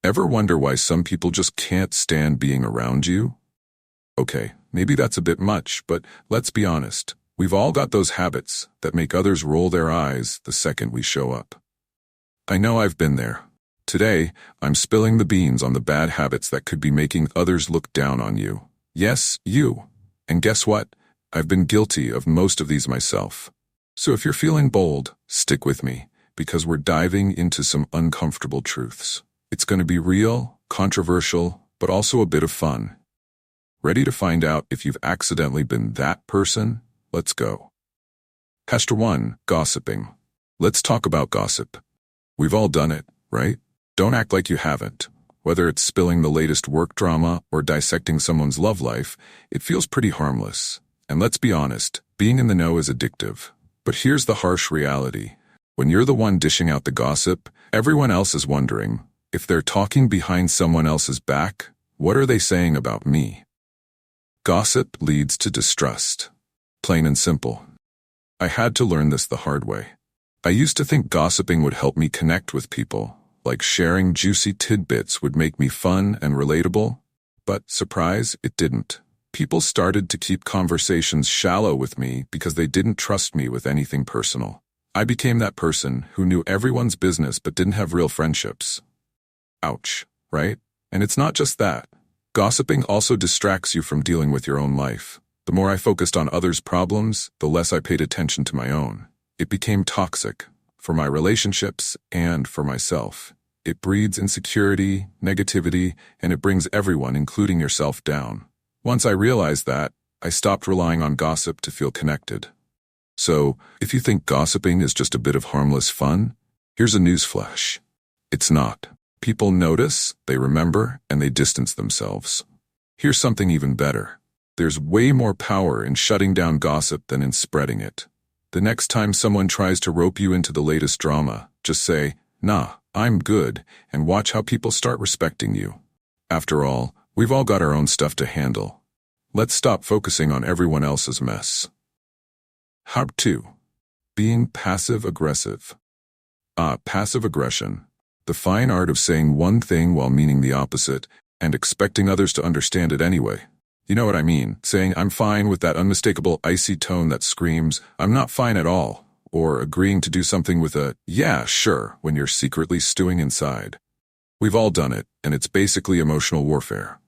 Ever wonder why some people just can't stand being around you? Okay, maybe that's a bit much, but let's be honest. We've all got those habits that make others roll their eyes the second we show up. I know I've been there. Today, I'm spilling the beans on the bad habits that could be making others look down on you. Yes, you. And guess what? I've been guilty of most of these myself. So if you're feeling bold, stick with me, because we're diving into some uncomfortable truths. It's going to be real, controversial, but also a bit of fun. Ready to find out if you've accidentally been that person? Let's go. Pastor 1, gossiping. Let's talk about gossip. We've all done it, right? Don't act like you haven't. Whether it's spilling the latest work drama or dissecting someone's love life, it feels pretty harmless. And let's be honest, being in the know is addictive. But here's the harsh reality. When you're the one dishing out the gossip, everyone else is wondering, if they're talking behind someone else's back, what are they saying about me? Gossip leads to distrust. Plain and simple. I had to learn this the hard way. I used to think gossiping would help me connect with people, like sharing juicy tidbits would make me fun and relatable. But, surprise, it didn't. People started to keep conversations shallow with me because they didn't trust me with anything personal. I became that person who knew everyone's business but didn't have real friendships. Ouch, right? And it's not just that. Gossiping also distracts you from dealing with your own life. The more I focused on others' problems, the less I paid attention to my own. It became toxic, for my relationships and for myself. It breeds insecurity, negativity, and it brings everyone, including yourself, down. Once I realized that, I stopped relying on gossip to feel connected. So, if you think gossiping is just a bit of harmless fun, here's a newsflash. It's not. People notice, they remember, and they distance themselves. Here's something even better. There's way more power in shutting down gossip than in spreading it. The next time someone tries to rope you into the latest drama, just say, "Nah, I'm good," and watch how people start respecting you. After all, we've all got our own stuff to handle. Let's stop focusing on everyone else's mess. Harp 2. Being passive-aggressive. Passive aggression. The fine art of saying one thing while meaning the opposite, and expecting others to understand it anyway. You know what I mean, saying "I'm fine" with that unmistakable icy tone that screams, "I'm not fine at all," or agreeing to do something with a "yeah, sure" when you're secretly stewing inside. We've all done it, and it's basically emotional warfare.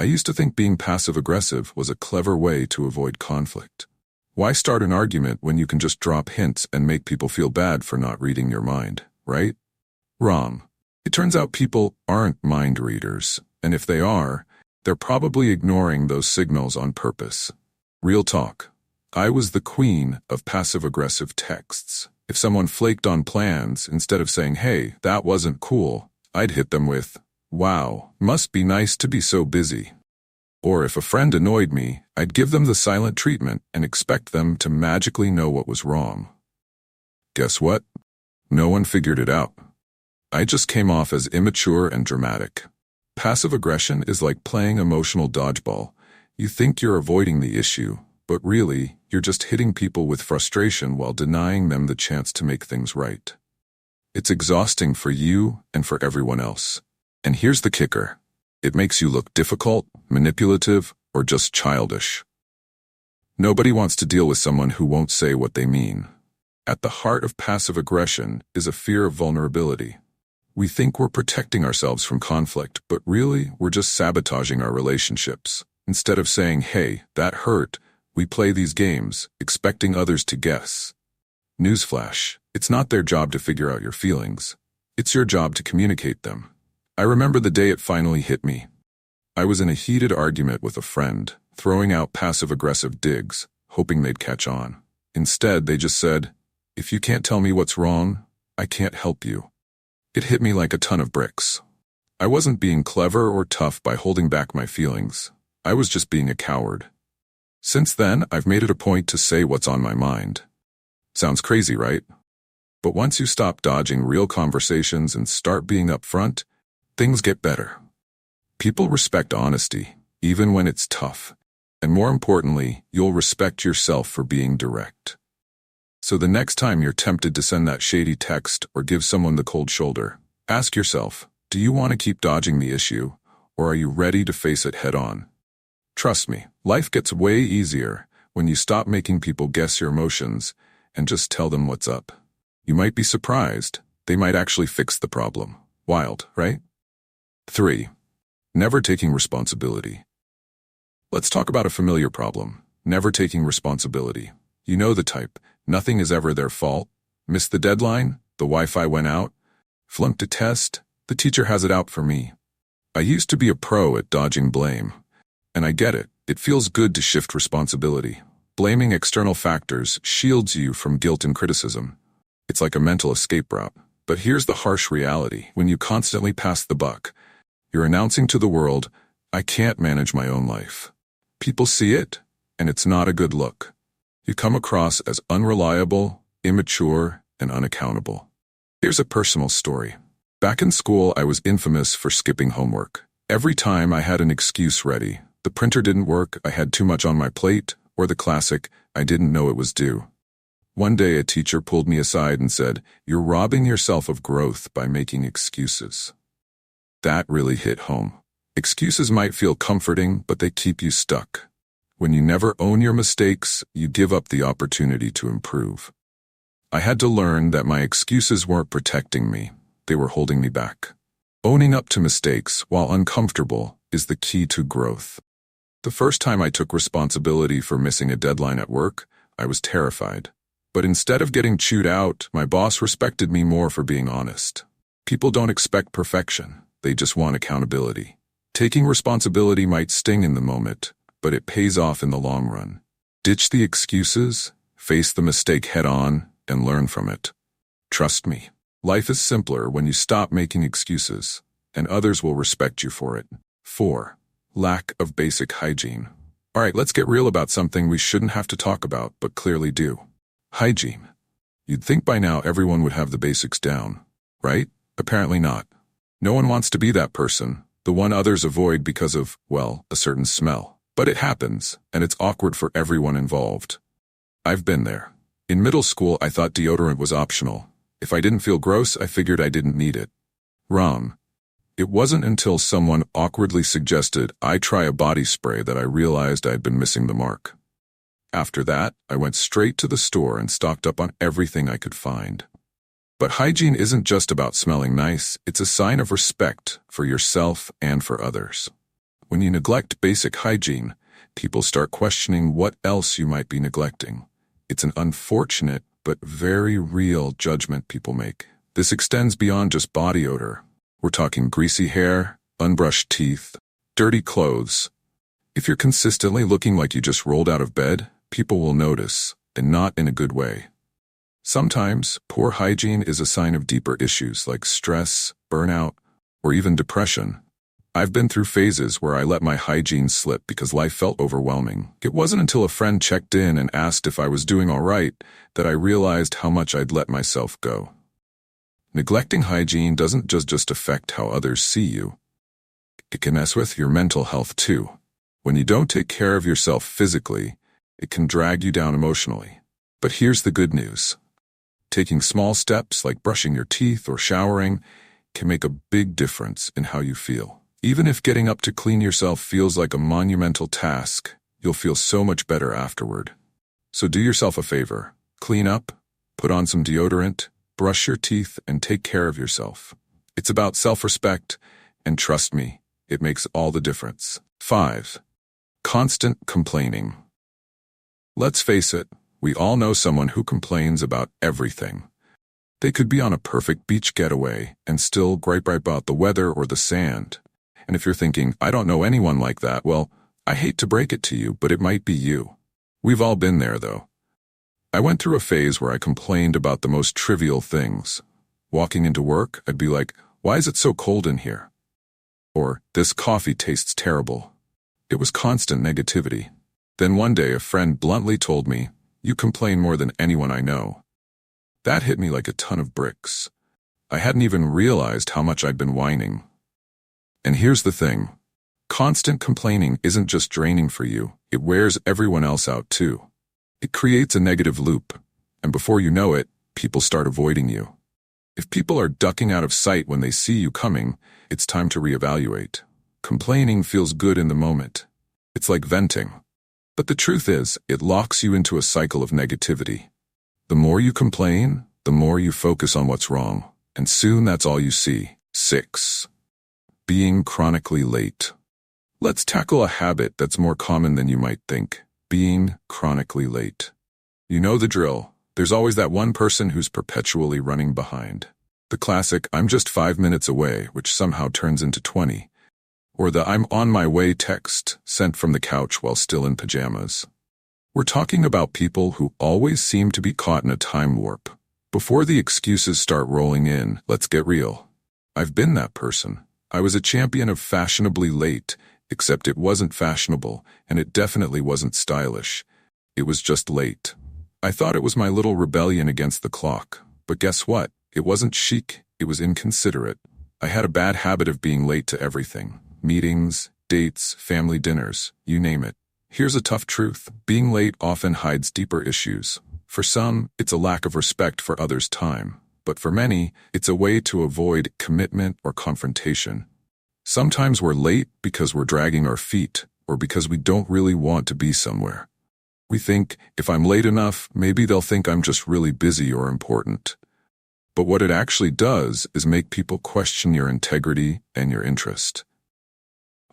I used to think being passive-aggressive was a clever way to avoid conflict. Why start an argument when you can just drop hints and make people feel bad for not reading your mind, right? Wrong. It turns out people aren't mind readers, and if they are, they're probably ignoring those signals on purpose. Real talk. I was the queen of passive-aggressive texts. If someone flaked on plans, instead of saying, "Hey, that wasn't cool," I'd hit them with, "Wow, must be nice to be so busy." Or if a friend annoyed me, I'd give them the silent treatment and expect them to magically know what was wrong. Guess what? No one figured it out. I just came off as immature and dramatic. Passive aggression is like playing emotional dodgeball. You think you're avoiding the issue, but really, you're just hitting people with frustration while denying them the chance to make things right. It's exhausting for you and for everyone else. And here's the kicker. It makes you look difficult, manipulative, or just childish. Nobody wants to deal with someone who won't say what they mean. At the heart of passive aggression is a fear of vulnerability. We think we're protecting ourselves from conflict, but really, we're just sabotaging our relationships. Instead of saying, "Hey, that hurt," we play these games, expecting others to guess. Newsflash, it's not their job to figure out your feelings. It's your job to communicate them. I remember the day it finally hit me. I was in a heated argument with a friend, throwing out passive-aggressive digs, hoping they'd catch on. Instead, they just said, "If you can't tell me what's wrong, I can't help you." It hit me like a ton of bricks. I wasn't being clever or tough by holding back my feelings. I was just being a coward. Since then, I've made it a point to say what's on my mind. Sounds crazy, right? But once you stop dodging real conversations and start being upfront, things get better. People respect honesty, even when it's tough. And more importantly, you'll respect yourself for being direct. So the next time you're tempted to send that shady text or give someone the cold shoulder, ask yourself, Do you want to keep dodging the issue, or are you ready to face it head on? Trust me, life gets way easier when you stop making people guess your emotions and just tell them what's up. You might be surprised. They might actually fix the problem. Wild, right? 3. Never taking responsibility. Let's talk about a familiar problem. Never taking responsibility. You know the type. Nothing is ever their fault. Missed the deadline? The Wi-Fi went out? Flunked a test? The teacher has it out for me. I used to be a pro at dodging blame. And I get it. It feels good to shift responsibility. Blaming external factors shields you from guilt and criticism. It's like a mental escape route. But here's the harsh reality. When you constantly pass the buck, you're announcing to the world, I can't manage my own life. People see it, and it's not a good look. You come across as unreliable, immature, and unaccountable. Here's a personal story. Back in school, I was infamous for skipping homework. Every time I had an excuse ready. The printer didn't work, I had too much on my plate, or the classic, I didn't know it was due. One day a teacher pulled me aside and said, "You're robbing yourself of growth by making excuses." That really hit home. Excuses might feel comforting, but they keep you stuck. When you never own your mistakes, you give up the opportunity to improve. I had to learn that my excuses weren't protecting me, they were holding me back. Owning up to mistakes, while uncomfortable, is the key to growth. The first time I took responsibility for missing a deadline at work, I was terrified. But instead of getting chewed out, my boss respected me more for being honest. People don't expect perfection, they just want accountability. Taking responsibility might sting in the moment, but it pays off in the long run. Ditch the excuses, face the mistake head on, and learn from it. Trust me, life is simpler when you stop making excuses, and others will respect you for it. 4. Lack of basic hygiene. Alright, let's get real about something we shouldn't have to talk about, but clearly do. Hygiene. You'd think by now everyone would have the basics down, right? Apparently not. No one wants to be that person, the one others avoid because of, well, a certain smell. But it happens, and it's awkward for everyone involved. I've been there. In middle school, I thought deodorant was optional. If I didn't feel gross, I figured I didn't need it. Wrong. It wasn't until someone awkwardly suggested I try a body spray that I realized I'd been missing the mark. After that, I went straight to the store and stocked up on everything I could find. But hygiene isn't just about smelling nice, it's a sign of respect for yourself and for others. When you neglect basic hygiene, people start questioning what else you might be neglecting. It's an unfortunate but very real judgment people make. This extends beyond just body odor. We're talking greasy hair, unbrushed teeth, dirty clothes. If you're consistently looking like you just rolled out of bed, people will notice, and not in a good way. Sometimes, poor hygiene is a sign of deeper issues like stress, burnout, or even depression. I've been through phases where I let my hygiene slip because life felt overwhelming. It wasn't until a friend checked in and asked if I was doing all right that I realized how much I'd let myself go. Neglecting hygiene doesn't just affect how others see you. It can mess with your mental health too. When you don't take care of yourself physically, it can drag you down emotionally. But here's the good news. Taking small steps like brushing your teeth or showering can make a big difference in how you feel. Even if getting up to clean yourself feels like a monumental task, you'll feel so much better afterward. So do yourself a favor. Clean up, put on some deodorant, brush your teeth, and take care of yourself. It's about self-respect, and trust me, it makes all the difference. 5. Constant complaining. Let's face it, we all know someone who complains about everything. They could be on a perfect beach getaway and still gripe about the weather or the sand. And if you're thinking, I don't know anyone like that, well, I hate to break it to you, but it might be you. We've all been there, though. I went through a phase where I complained about the most trivial things. Walking into work, I'd be like, why is it so cold in here? Or, this coffee tastes terrible. It was constant negativity. Then one day a friend bluntly told me, you complain more than anyone I know. That hit me like a ton of bricks. I hadn't even realized how much I'd been whining. And here's the thing. Constant complaining isn't just draining for you, it wears everyone else out too. It creates a negative loop, and before you know it, people start avoiding you. If people are ducking out of sight when they see you coming, it's time to reevaluate. Complaining feels good in the moment. It's like venting. But the truth is, it locks you into a cycle of negativity. The more you complain, the more you focus on what's wrong, and soon that's all you see. 6. Being chronically late. Let's tackle a habit that's more common than you might think. Being chronically late. You know the drill. There's always that one person who's perpetually running behind. The classic, "I'm just 5 minutes away," which somehow turns into 20. Or the "I'm on my way" text sent from the couch while still in pajamas. We're talking about people who always seem to be caught in a time warp. Before the excuses start rolling in, let's get real. I've been that person. I was a champion of fashionably late, except it wasn't fashionable, and it definitely wasn't stylish. It was just late. I thought it was my little rebellion against the clock. But guess what? It wasn't chic, it was inconsiderate. I had a bad habit of being late to everything. Meetings, dates, family dinners, you name it. Here's a tough truth. Being late often hides deeper issues. For some, it's a lack of respect for others' time. But for many, it's a way to avoid commitment or confrontation. Sometimes we're late because we're dragging our feet, or because we don't really want to be somewhere. We think, if I'm late enough, maybe they'll think I'm just really busy or important. But what it actually does is make people question your integrity and your interest.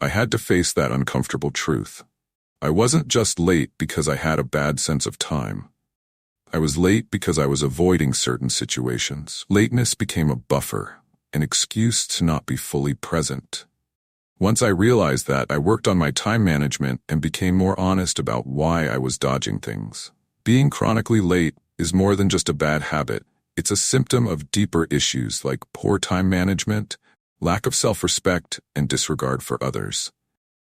I had to face that uncomfortable truth. I wasn't just late because I had a bad sense of time. I was late because I was avoiding certain situations. Lateness became a buffer, an excuse to not be fully present. Once I realized that, I worked on my time management and became more honest about why I was dodging things. Being chronically late is more than just a bad habit. It's a symptom of deeper issues like poor time management, lack of self-respect, and disregard for others.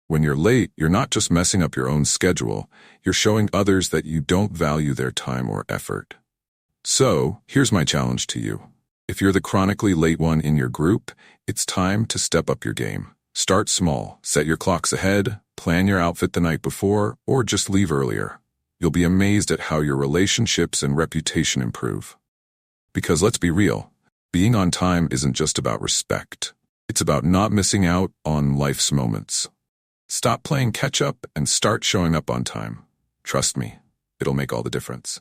When you're late, you're not just messing up your own schedule, you're showing others that you don't value their time or effort. So, here's my challenge to you. If you're the chronically late one in your group, it's time to step up your game. Start small, set your clocks ahead, plan your outfit the night before, or just leave earlier. You'll be amazed at how your relationships and reputation improve. Because let's be real, being on time isn't just about respect. It's about not missing out on life's moments. Stop playing catch-up and start showing up on time. Trust me, it'll make all the difference.